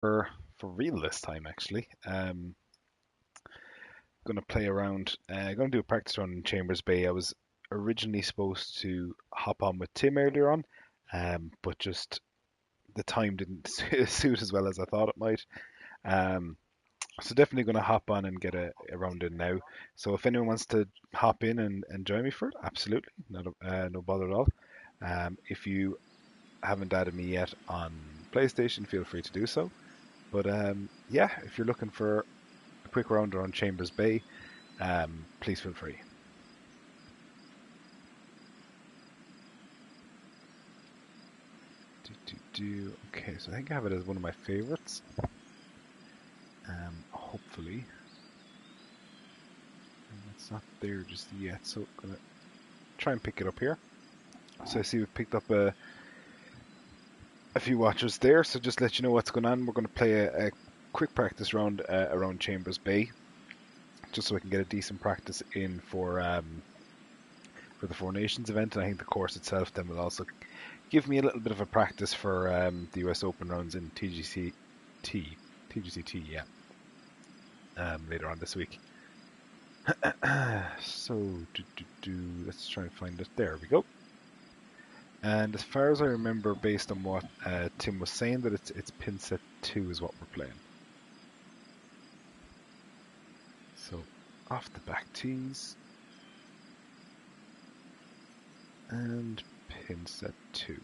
for real this time actually. Gonna play around. Gonna do a practice run in Chambers Bay. I was originally supposed to hop on with Tim earlier on, but just the time didn't suit as well as I thought it might. Um, so definitely gonna hop on and get a round in now. So if anyone wants to hop in and join me for it, absolutely, no bother at all. If you haven't added me yet on PlayStation, feel free to do so. But yeah, if you're looking for a quick round around Chambers Bay, please feel free. Okay, so I think I have it as one of my favorites. Hopefully, and it's not there just yet. So I'm gonna try and pick it up here. So I see we've picked up a few watchers there. So just let you know what's going on. We're going to play a quick practice round around Chambers Bay, just so we can get a decent practice in for the Four Nations event. And I think the course itself then will also give me a little bit of a practice for the US Open rounds in TGCT, yeah, later on this week. So, let's try and find it. There we go. And as far as I remember, based on what Tim was saying, that it's pin set 2 is what we're playing. So, off the back tees. And pin set 2.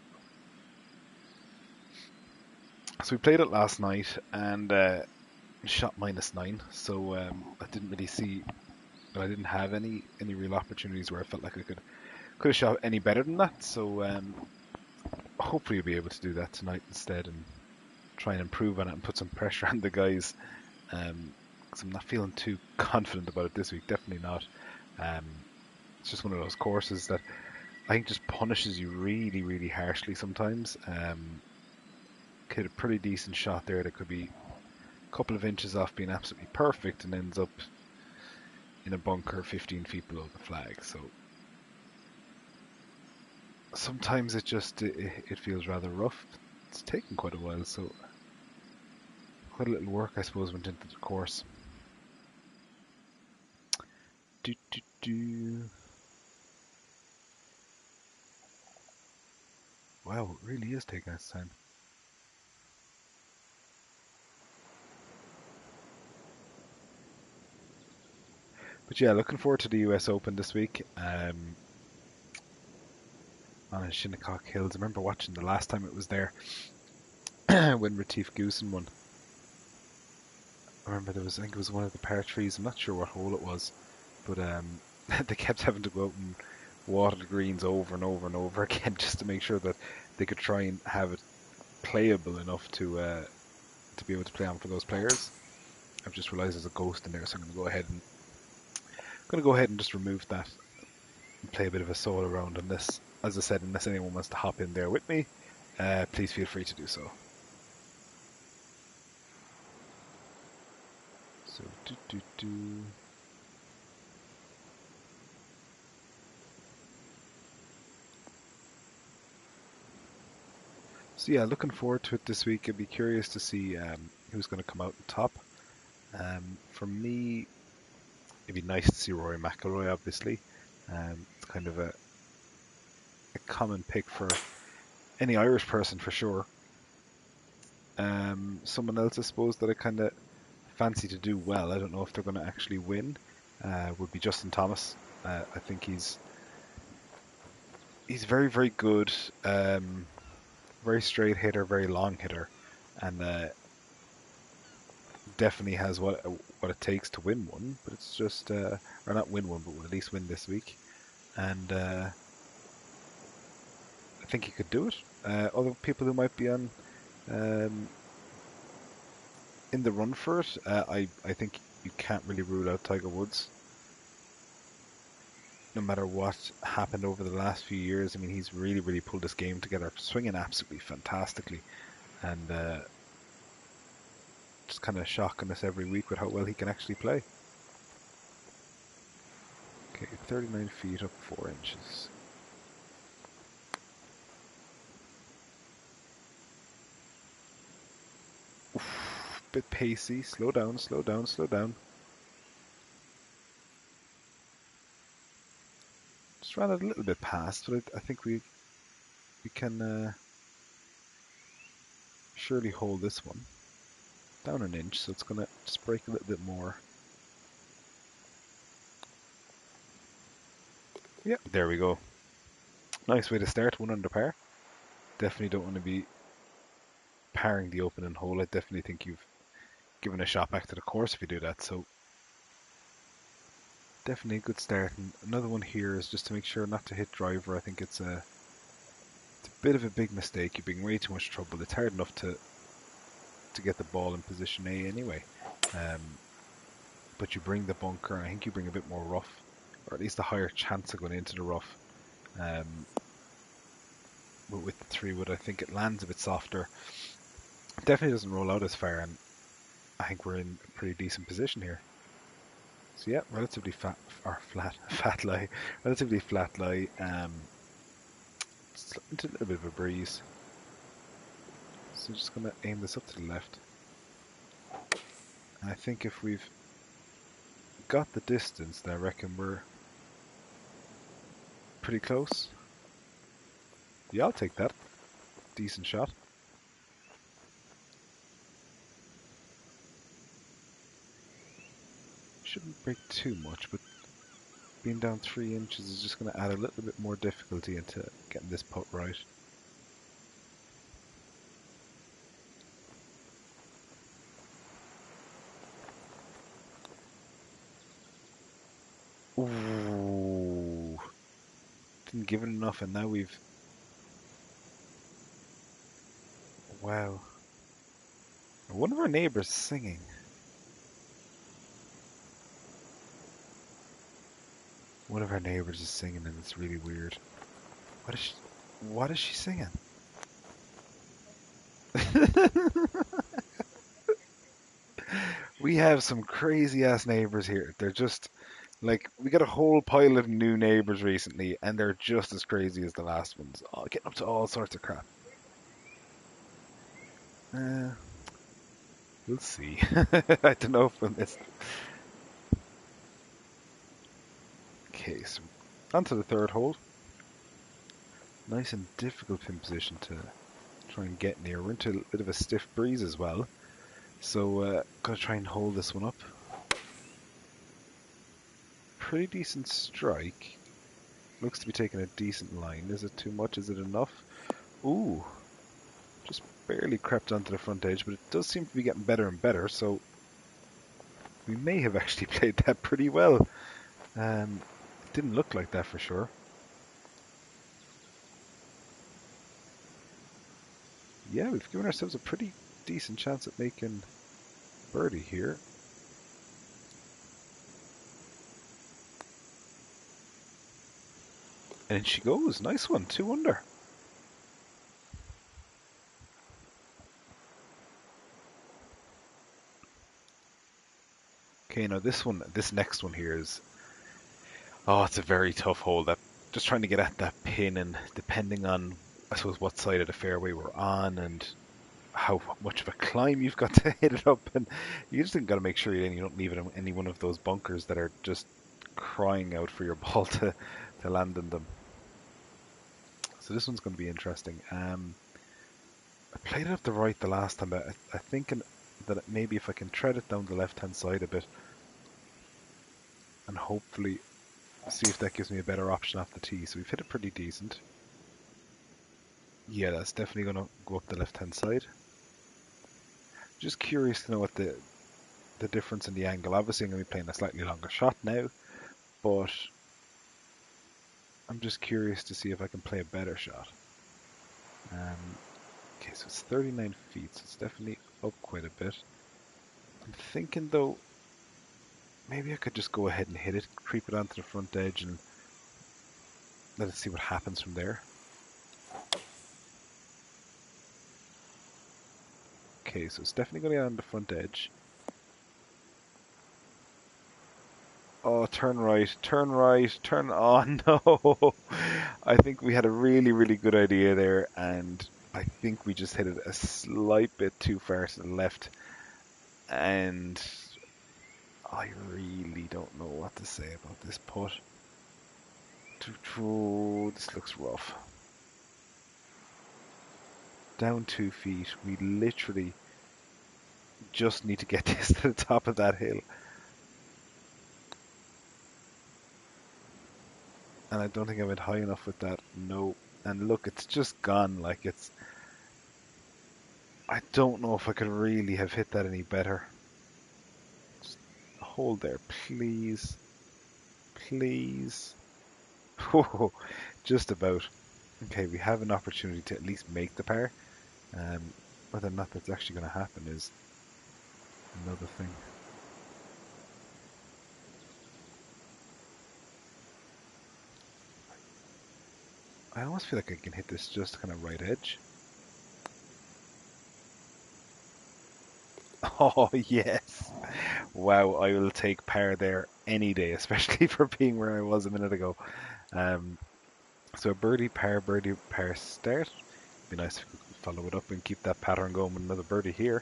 So we played it last night and shot -9. So I didn't really see, I didn't have any real opportunities where I felt like I could have shot any better than that. So hopefully we'll be able to do that tonight instead and try and improve on it and put some pressure on the guys. Because I'm not feeling too confident about it this week. Definitely not. It's just one of those courses that I think just punishes you really, really harshly sometimes. Hit a pretty decent shot there that could be a couple of inches off being absolutely perfect and ends up in a bunker 15 feet below the flag. So sometimes it feels rather rough. It's taken quite a while, so quite a little work I suppose went into the course. Do, do, do. Wow, it really is taking its time. But yeah, looking forward to the US Open this week. On Shinnecock Hills. I remember watching the last time it was there when Retief Goosen won. I remember I think it was one of the par threes. I'm not sure what hole it was, but they kept having to go out and water the greens over and over and over again just to make sure that they could try and have it playable enough to be able to play on for those players. I've just realised there's a ghost in there, so I'm going to go ahead and just remove that and play a bit of a solo round on this. As I said, unless anyone wants to hop in there with me, please feel free to do so. So So yeah, looking forward to it this week. I'd be curious to see who's going to come out on top. For me, it'd be nice to see Rory McIlroy, obviously. It's kind of a common pick for any Irish person for sure. Someone else, I suppose, that I kind of fancy to do well. I don't know if they're going to actually win. Would be Justin Thomas. I think he's very, very good. Very straight hitter, very long hitter, and definitely has what it takes to win one. But it's just, or not win one, but will at least win this week. And I think he could do it. Other people who might be on in the run for it, I think you can't really rule out Tiger Woods. No matter what happened over the last few years, I mean, he's really, really pulled this game together, swinging absolutely fantastically, and just kind of shocking us every week with how well he can actually play. Okay, 39 feet up 4 inches. Oof. bit pacey. Slow down, slow down, slow down. Just ran it a little bit past, but I think we can surely hold this one. Down an inch, so it's going to just break a little bit more. Yep, there we go. Nice way to start, 1 under par. Definitely don't want to be parring the opening hole. I definitely think you've given a shot back to the course if you do that, so definitely a good start. And another one here is just to make sure not to hit driver. I think it's a bit of a big mistake. You're being way too much trouble. It's hard enough to get the ball in position A anyway. But you bring the bunker, and I think you bring a bit more rough, or at least a higher chance of going into the rough. But with the 3-wood, I think it lands a bit softer. Definitely doesn't roll out as far, and I think we're in a pretty decent position here. So yeah, relatively flat lie, relatively flat lie. Into a little bit of a breeze. So just gonna aim this up to the left. And I think if we've got the distance, then I reckon we're pretty close. Yeah, I'll take that. Decent shot. Shouldn't break too much, but being down 3 inches is just going to add a little bit more difficulty into getting this putt right. Ooh. Didn't give it enough, and now we've... Wow. One of our neighbours is singing. One of our neighbours is singing, and it's really weird. What is she singing? We have some crazy ass neighbours here. They're just like, we got a whole pile of new neighbours recently, and they're just as crazy as the last ones. Oh, getting up to all sorts of crap. We'll see. I don't know if we'll miss. Okay, so on to the 3rd hole. Nice and difficult pin position to try and get near. We're into a bit of a stiff breeze as well, so gotta try and hold this one up. Pretty decent strike. Looks to be taking a decent line. Is it too much? Is it enough? Ooh, just barely crept onto the front edge, but it does seem to be getting better and better, so we may have actually played that pretty well. It didn't look like that for sure. Yeah, we've given ourselves a pretty decent chance at making birdie here. And in she goes. Nice one. 2 under. Okay, now this next one here is... Oh, it's a very tough hole. That just trying to get at that pin, and depending on, I suppose, what side of the fairway we're on and how much of a climb you've got to hit it up, and you just got to make sure you don't leave it in any one of those bunkers that are just crying out for your ball to land in them. So this one's going to be interesting. I played it up the right the last time, but I think that maybe if I can tread it down the left-hand side a bit, and hopefully see if that gives me a better option off the tee. So we've hit it pretty decent. Yeah, that's definitely going to go up the left-hand side. Just curious to know what the difference in the angle. Obviously I'm going to be playing a slightly longer shot now, but I'm just curious to see if I can play a better shot. Okay, so it's 39 feet, so it's definitely up quite a bit. I'm thinking though, maybe I could just go ahead and hit it, creep it onto the front edge, and let it see what happens from there. Okay, so it's definitely going to get on the front edge. Oh, turn right, turn right, turn... Oh, no! I think we had a really, really good idea there, and I think we just hit it a slight bit too far to the left. And I really don't know what to say about this putt. This looks rough. Down 2 feet. We literally just need to get this to the top of that hill. And I don't think I went high enough with that. No. And look, it's just gone. Like it's... I don't know if I could really have hit that any better. Just hold there, please. Please. Oh, just about. Okay, we have an opportunity to at least make the par. Whether or not that's actually going to happen is another thing. I almost feel like I can hit this just kind of right edge. Oh, yes. Wow, I will take par there any day, especially for being where I was a minute ago. So birdie par start. Be nice if we could follow it up and keep that pattern going with another birdie here.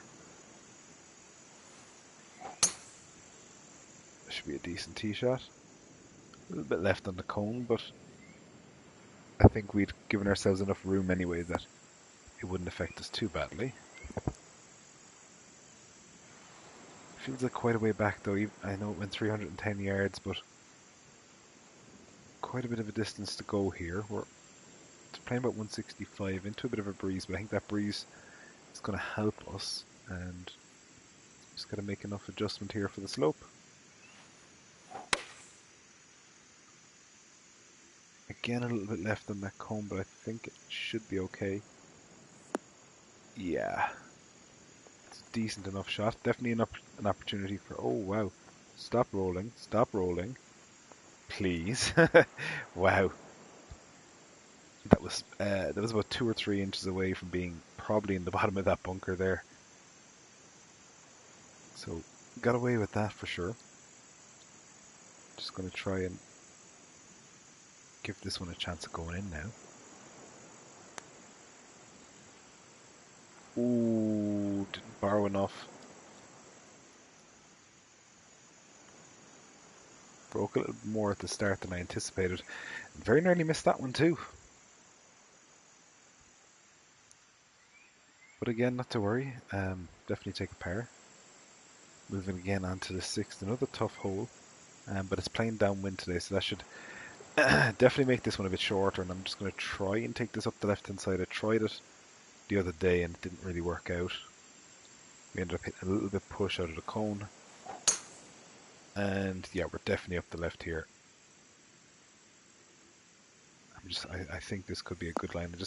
Should be a decent tee shot. A little bit left on the cone, but I think we'd given ourselves enough room anyway that it wouldn't affect us too badly. Feels like quite a way back though. I know it went 310 yards, but quite a bit of a distance to go here. We're playing about 165 into a bit of a breeze, but I think that breeze is going to help us, and just got to make enough adjustment here for the slope. Again, a little bit left on that cone, but I think it should be okay. Yeah, it's a decent enough shot. Definitely an opportunity for... Oh wow! Stop rolling! Stop rolling! Please! Wow. That was about 2 or 3 inches away from being probably in the bottom of that bunker there. So got away with that for sure. Just going to try and give this one a chance of going in now. Ooh, didn't borrow enough. Broke a little more at the start than I anticipated. Very nearly missed that one too. But again, not to worry. Definitely take a par. Moving again onto the 6th, another tough hole. But it's playing downwind today, so that should definitely make this one a bit shorter. And I'm just going to try and take this up the left-hand side. I tried it the other day and it didn't really work out. We ended up hitting a little bit push out of the cone. And yeah, we're definitely up the left here. I think this could be a good line. I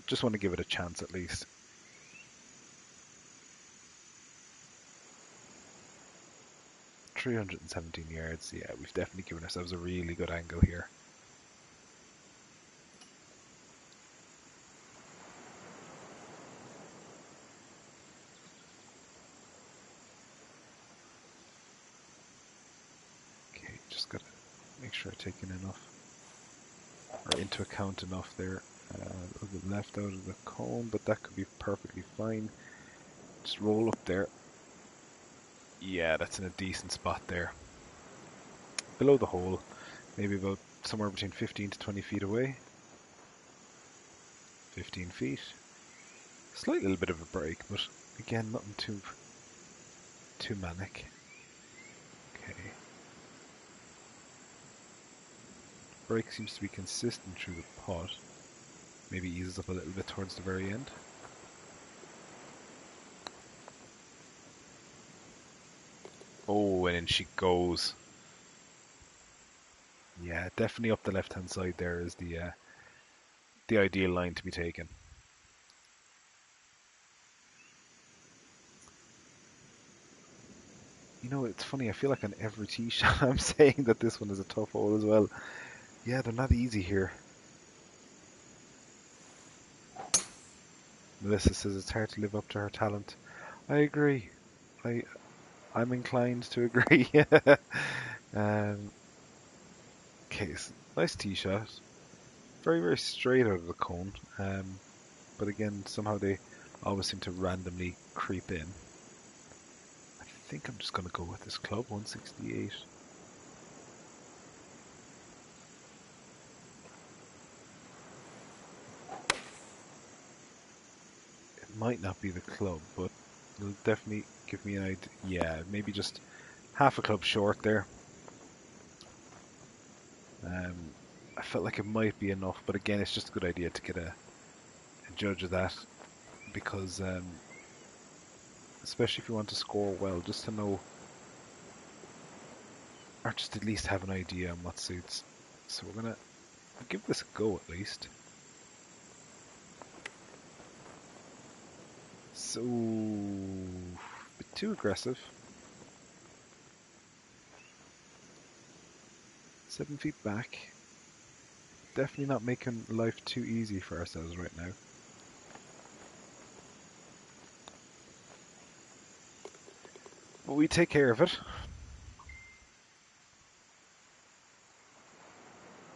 just want to give it a chance at least. .317 yards. Yeah, we've definitely given ourselves a really good angle here. Okay, just gotta make sure I take in enough, or into account enough there. A little bit left out of the cone, but that could be perfectly fine. Just roll up there. Yeah, that's in a decent spot there. Below the hole, maybe about somewhere between 15 to 20 feet away. 15 feet. Slight little bit of a break, but again, nothing too manic. Okay. Break seems to be consistent through the putt. Maybe eases up a little bit towards the very end. Oh, and in she goes. Yeah, definitely up the left-hand side there is the ideal line to be taken. You know, it's funny, I feel like on every tee shot I'm saying that this one is a tough hole as well. Yeah, they're not easy here. Melissa says it's hard to live up to her talent. I agree. I'm inclined to agree. Okay, so nice tee shot. Very, very straight out of the cone. But again, somehow they always seem to randomly creep in. think I'm just going to go with this club, 168. It might not be the club, but it'll definitely give me an idea. Yeah, maybe just half a club short there. I felt like it might be enough, but again, it's just a good idea to get a judge of that because, especially if you want to score well, just to know, or just at least have an idea on what suits. So we're gonna give this a go at least. So, a bit too aggressive. 7 feet back. Definitely not making life too easy for ourselves right now. But we take care of it.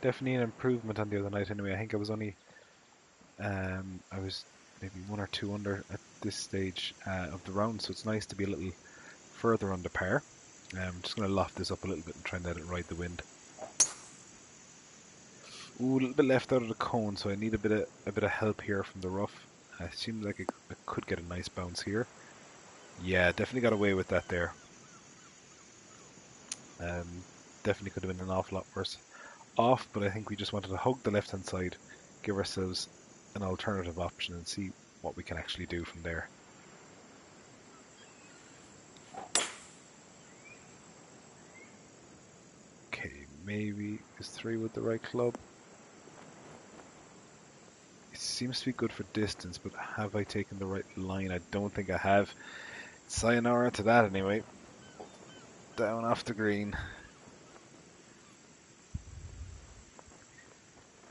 Definitely an improvement on the other night anyway. I think I was only, I was maybe 1 or 2 under at this stage of the round, so it's nice to be a little further under par. I'm just going to loft this up a little bit and try and let it ride the wind. Ooh, a little bit left out of the cone, so I need a bit of help here from the rough. It seems like I could get a nice bounce here. Yeah, definitely got away with that there. Definitely could have been an awful lot worse off, but I think we just wanted to hug the left hand side, give ourselves an alternative option and see what we can actually do from there. Okay, maybe is 3 with the right club. It seems to be good for distance, but have I taken the right line? I don't think I have. Sayonara to that anyway. Down off the green.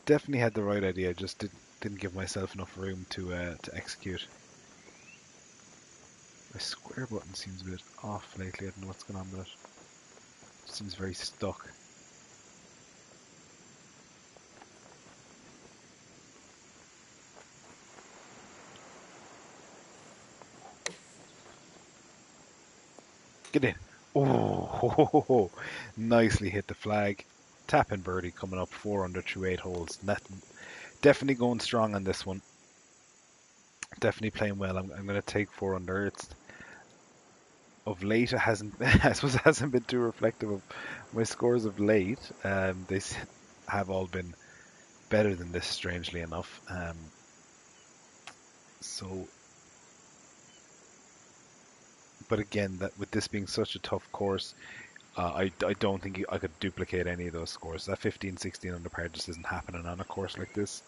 Definitely had the right idea, just didn't give myself enough room to execute. My square button seems a bit off lately. I don't know what's going on with it. It seems very stuck. Get in. Oh, ho, ho, ho, ho. Nicely hit the flag. Tap and birdie coming up 4 under through 8 holes. Definitely going strong on this one. Definitely playing well. I'm going to take 4 under. It's of late. It hasn't. I suppose it hasn't been too reflective of my scores of late. They have all been better than this, strangely enough. So. But again, that with this being such a tough course, I don't think I could duplicate any of those scores. That 15, 16 under par just isn't happening on a course like this.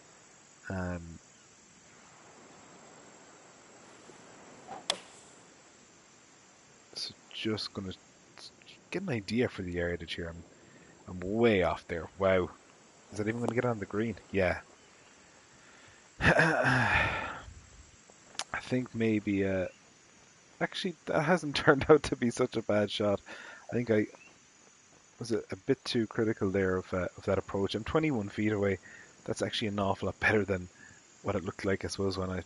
So just gonna get an idea for the yardage here. I'm way off there. Wow, is that even gonna get on the green? Yeah. I think maybe. Actually, that hasn't turned out to be such a bad shot. I think I was a bit too critical there of that approach. I'm 21 feet away. That's actually an awful lot better than what it looked like, I suppose, when it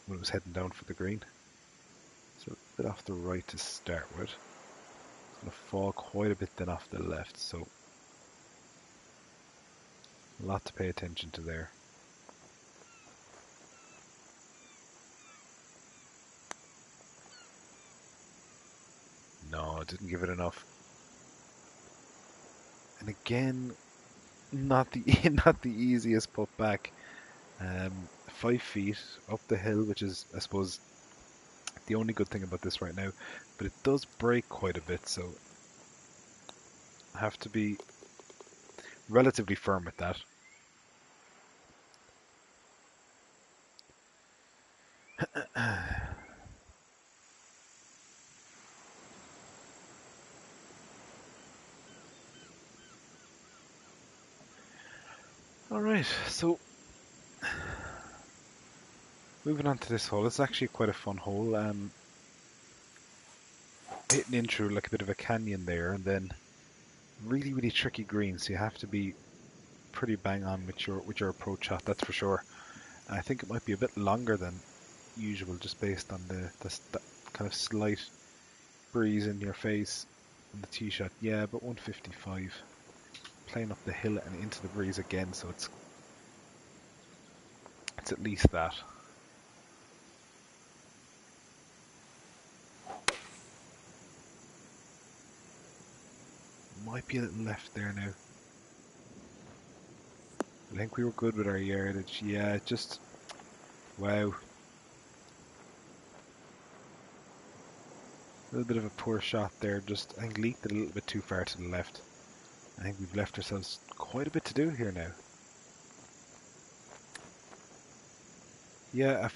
was heading down for the green. So a bit off the right to start with. It's going to fall quite a bit then off the left, so a lot to pay attention to there. No, didn't give it enough. And again, not the not the easiest put back. 5 feet up the hill, which is, I suppose, the only good thing about this right now. But it does break quite a bit, so I have to be relatively firm with that. Alright, so moving on to this hole. It's actually quite a fun hole. Hitting in through like a bit of a canyon there, and then really, really tricky greens. So you have to be pretty bang on with your approach shot, that's for sure. And I think it might be a bit longer than usual, just based on the kind of slight breeze in your face on the tee shot. Yeah, but 155. Playing up the hill and into the breeze again, so it's at least that. Might be a little left there now. I think we were good with our yardage. Yeah, just wow. A little bit of a poor shot there. Just I think leaked it a little bit too far to the left. I think we've left ourselves quite a bit to do here now. Yeah,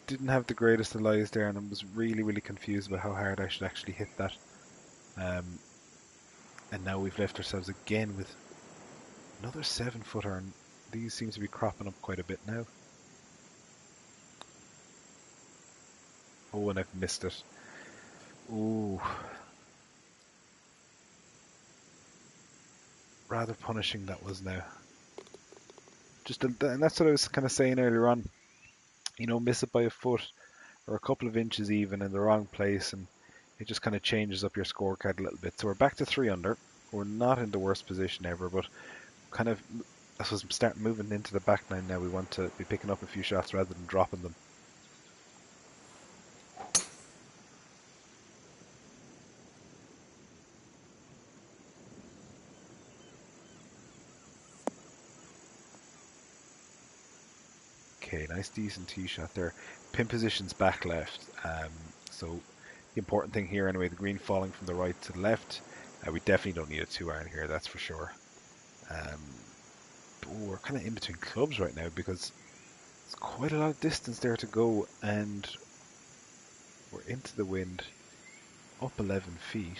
didn't have the greatest of lies there, and I was really confused about how hard I should actually hit that. And now we've left ourselves again with another 7-footer, and these seem to be cropping up quite a bit now. Oh, and I've missed it. Ooh. Rather punishing that was now. And that's what I was kind of saying earlier on. You know, miss it by a foot or a couple of inches even in the wrong place, and it just kind of changes up your scorecard a little bit. So we're back to 3 under. We're not in the worst position ever, but kind of, I suppose, start moving into the back nine now. We want to be picking up a few shots rather than dropping them. Okay, nice decent tee shot there. Pin position's back left. So the important thing here anyway, the green falling from the right to the left. We definitely don't need a 2-iron here, that's for sure. But we're kind of in between clubs right now because there's quite a lot of distance there to go, and we're into the wind, up 11 feet.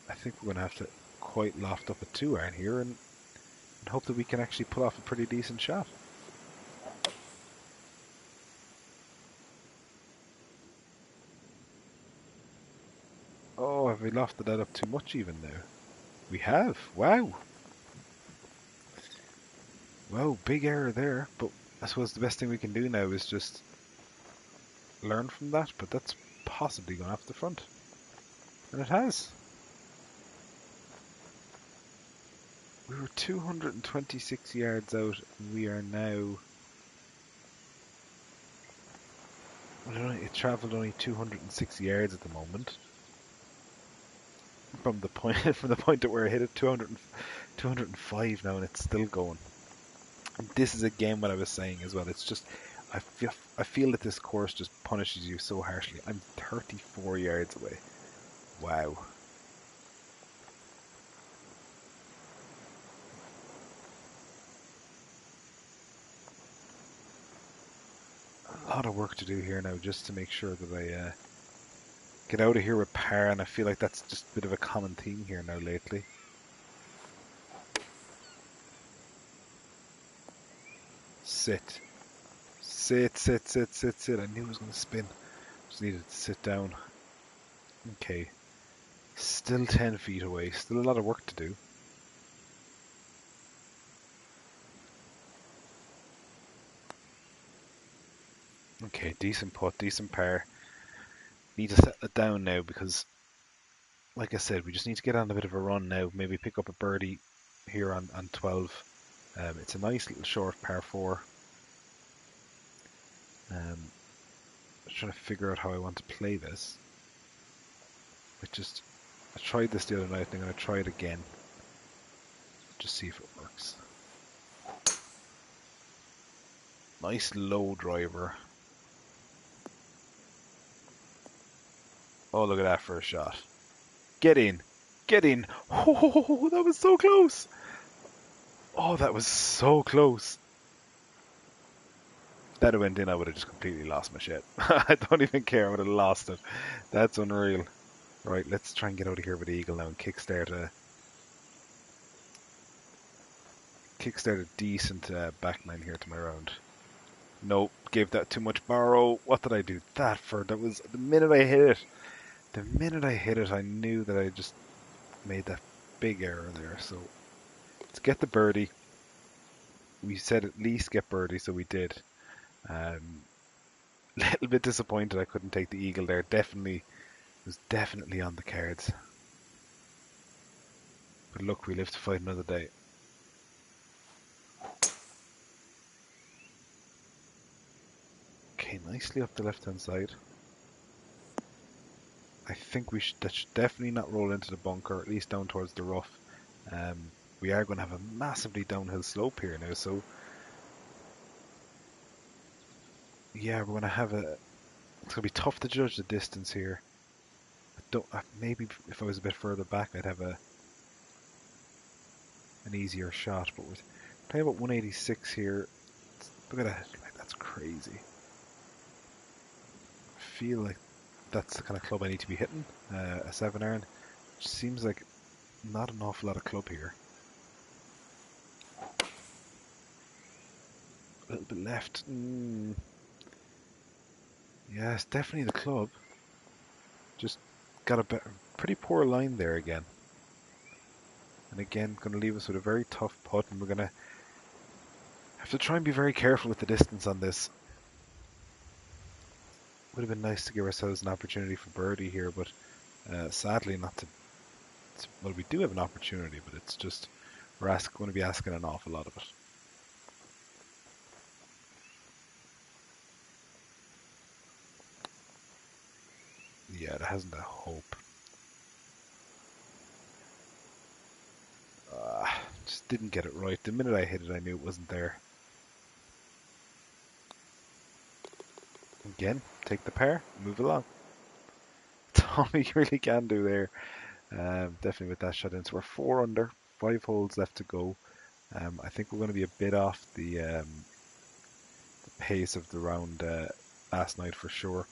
I think we're going to have to quite loft up a 2-iron here and hope that we can actually pull off a pretty decent shot. Oh, have we lofted that up too much even now? We have. Wow. Wow, big error there. But I suppose the best thing we can do now is just learn from that. But that's possibly gone off the front. And it has. We were 226 yards out, and we are now... It travelled only 206 yards at the moment. From the point that we're hit at 205 now, and it's still going. And this is again what I was saying as well. It's just I feel that this course just punishes you so harshly. I'm 34 yards away. Wow. A lot of work to do here now just to make sure that I get out of here with par, and I feel like that's just a bit of a common theme here now lately. Sit. Sit, sit, sit, sit, sit. I knew it was going to spin. Just needed to sit down. Okay. Still 10 feet away. Still a lot of work to do. Okay, decent putt, decent par. Need to settle it down now because, like I said, we just need to get on a bit of a run now. Maybe pick up a birdie here on 12. It's a nice little short par 4. Just trying to figure out how I want to play this. I tried this the other night, and I'm going to try it again. Just see if it works. Nice low driver. Oh, look at that for a shot. Get in. Get in. Oh, that was so close. Oh, that was so close. If that had went in, I would have just completely lost my shit. I don't even care. I would have lost it. That's unreal. Right, let's try and get out of here with the eagle now and kickstart a decent back nine here to my round. Nope, gave that too much borrow. What did I do that for? That was the minute I hit it. The minute I hit it, I knew that I just made that big error there. So let's get the birdie. We said at least get birdie, so we did. Little bit disappointed I couldn't take the eagle there. Definitely was definitely on the cards. But look, we live to fight another day. Okay, nicely up the left hand side. I think that should definitely not roll into the bunker, at least down towards the rough. We are going to have a massively downhill slope here now, so yeah, we're going to have a. It's going to be tough to judge the distance here. Maybe if I was a bit further back, I'd have an easier shot. But we're playing about 186 here. Look at that, like, that's crazy. I feel like that's the kind of club I need to be hitting. A 7-iron, which seems like not an awful lot of club here. A little bit left. Yeah, it's definitely the club. Just got a pretty poor line there again. And again, going to leave us with a very tough putt, and we're going to have to try and be very careful with the distance on this. Would have been nice to give ourselves an opportunity for birdie here, but sadly not to. Well, we do have an opportunity, but it's just we're going to be asking an awful lot of it. Yeah, it hasn't a hope. Just didn't get it right. The minute I hit it, I knew it wasn't there. Again, take the par, move along. That's all you really can do there. Definitely with that shot in. So we're 4 under, 5 holes left to go. I think we're going to be a bit off the pace of the round last night for sure.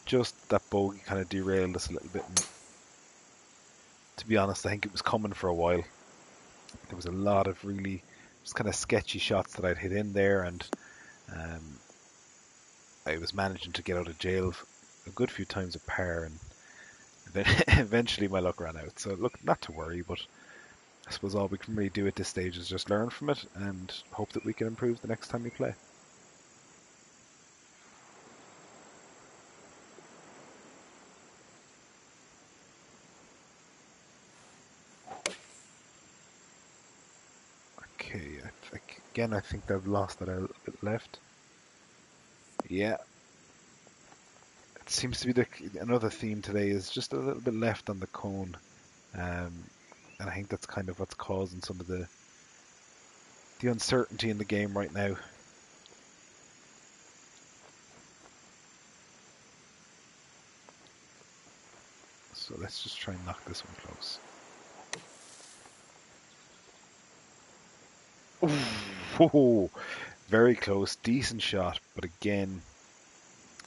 Just that bogey kind of derailed us a little bit. And to be honest, I think it was coming for a while. There was a lot of really just kind of sketchy shots that I'd hit in there, and I was managing to get out of jail a good few times at par, and then eventually my luck ran out. So look, not to worry, but I suppose all we can really do at this stage is just learn from it and hope that we can improve the next time we play. Okay, again, I think they've lost that a little bit left. Yeah. It seems to be another theme today is just a little bit left on the cone. And I think that's kind of what's causing some of the uncertainty in the game right now. So let's just try and knock this one close. Ooh, very close, decent shot, but again,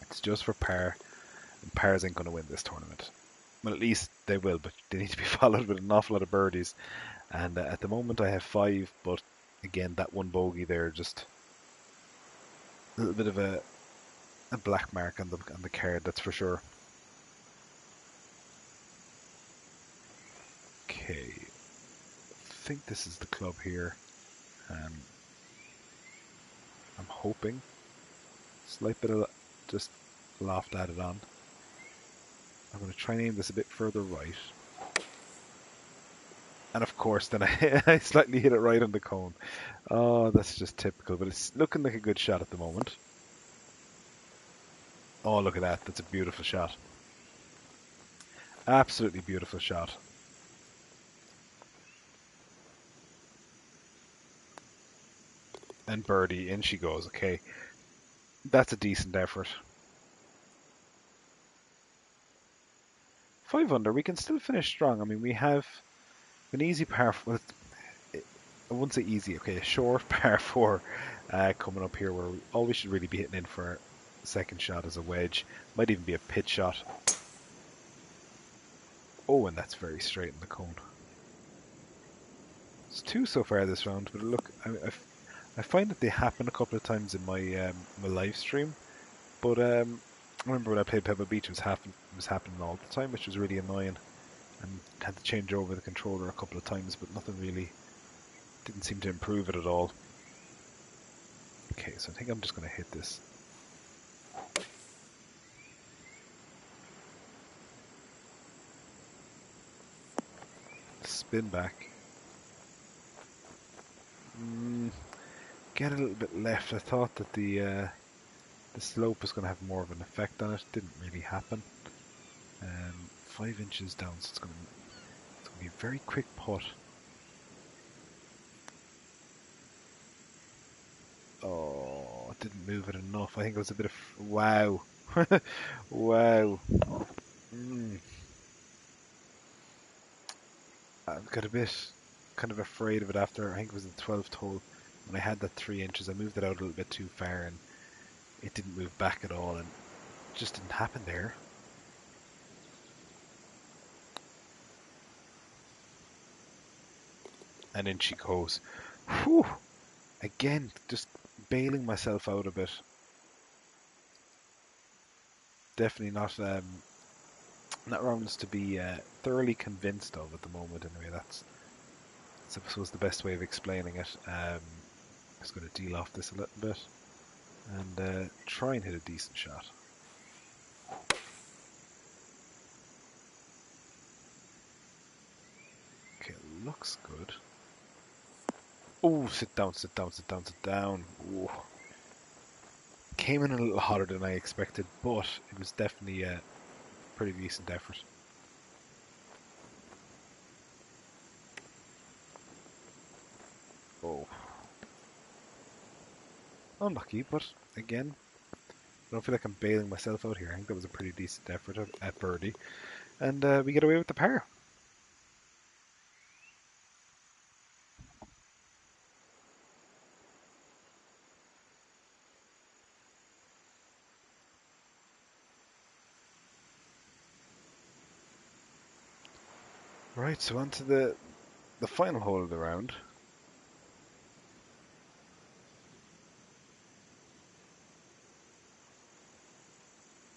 it's just for par, and pars ain't going to win this tournament. Well, at least they will, but they need to be followed with an awful lot of birdies. And at the moment I have 5, but again, that one bogey there, just a little bit of a black mark on the card, that's for sure. Okay, I think this is the club here. I'm hoping. Slight bit of just loft added on. I'm going to try and aim this a bit further right. And of course, then I slightly hit it right on the cone. Oh, that's just typical, but it's looking like a good shot at the moment. Oh, look at that. That's a beautiful shot. Absolutely beautiful shot. And birdie, in she goes. Okay, that's a decent effort. 5 under, we can still finish strong. I mean, we have an easy par. Well, I wouldn't say easy. Okay, a short par 4 coming up here, where all we should really be hitting in for a second shot is a wedge. Might even be a pitch shot. Oh, and that's very straight in the cone. It's 2 so far this round, but look, I find that they happen a couple of times in my my live stream, but I remember when I played Pebble Beach, it was happening all the time, which was really annoying, and had to change over the controller a couple of times, but nothing really didn't seem to improve it at all. Okay, so I think I'm just going to hit this spin back. Get a little bit left. I thought that the slope was going to have more of an effect on it. Didn't really happen. 5 inches down, so it's going to be a very quick putt. Oh, it didn't move it enough. I think it was a bit of wow. Wow. I got a bit kind of afraid of it after, I think it was the 12th hole, when I had that 3 inches. I moved it out a little bit too far and it didn't move back at all, and it just didn't happen there. And in she goes. Whew! Again, just bailing myself out a bit. Definitely not rounds to be thoroughly convinced of at the moment. Anyway, that's I suppose the best way of explaining it. I'm just going to deal off this a little bit and try and hit a decent shot. Okay, looks good. Oh, sit down, sit down, sit down, sit down. Ooh. Came in a little hotter than I expected, but it was definitely a pretty decent effort. Oh. Unlucky, but again, I don't feel like I'm bailing myself out here. I think that was a pretty decent effort at birdie. And we get away with the par. Right, so on to the final hole of the round.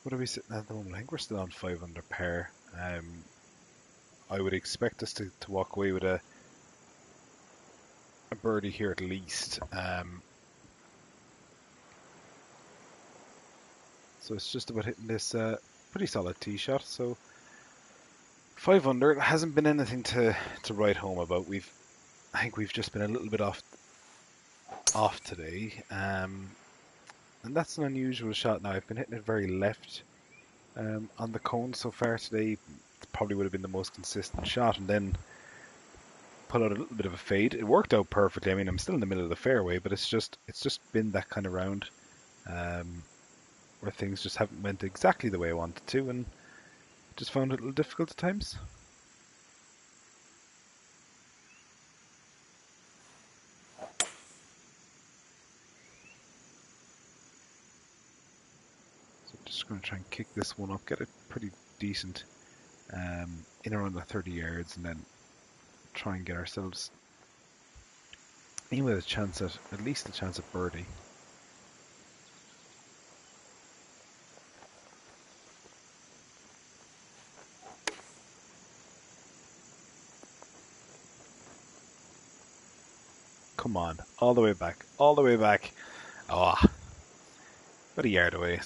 What are we sitting at the moment? I think we're still on 5 under par. I would expect us to walk away with a birdie here at least. So it's just about hitting this pretty solid tee shot. So 5 under. It hasn't been anything to write home about. I think we've just been a little bit off today. And that's an unusual shot. Now I've been hitting it very left on the cone so far today. It probably would have been the most consistent shot, and then pull out a little bit of a fade. It worked out perfectly. I mean, I'm still in the middle of the fairway, but it's just been that kind of round where things just haven't went exactly the way I wanted to, and just found it a little difficult at times. So just going to try and kick this one up, get it pretty decent in around the 30 yards, and then try and get ourselves in with a chance at least a chance at birdie. Come on, all the way back, all the way back. Oh, about a yard away.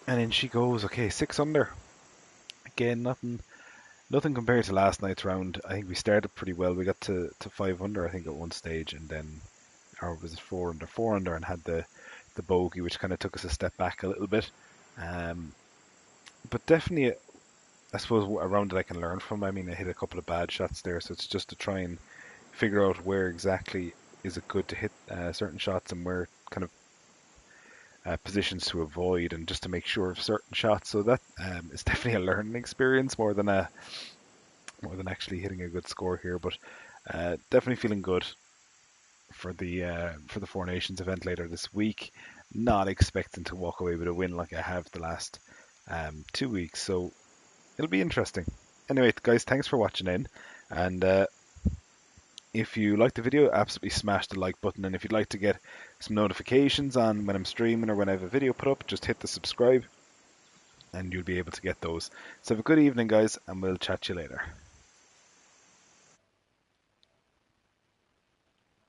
And in she goes. Okay, 6 under. Again, nothing compared to last night's round. I think we started pretty well. We got to 5 under, I think, at one stage, and then, or was it 4 under? 4 under, and had the bogey, which kind of took us a step back a little bit. But definitely, I suppose, a round that I can learn from. I mean, I hit a couple of bad shots there, so it's just to try and figure out where exactly is it good to hit certain shots and where kind of positions to avoid, and just to make sure of certain shots. So that is definitely a learning experience more than actually hitting a good score here. But definitely feeling good for the Four Nations event later this week. Not expecting to walk away with a win like I have the last 2 weeks. So it'll be interesting. Anyway, guys, thanks for watching in, and if you liked the video, absolutely smash the like button, and if you'd like to get some notifications on when I'm streaming or when I have a video put up, just hit the subscribe and you'll be able to get those. So have a good evening, guys, and we'll chat to you later.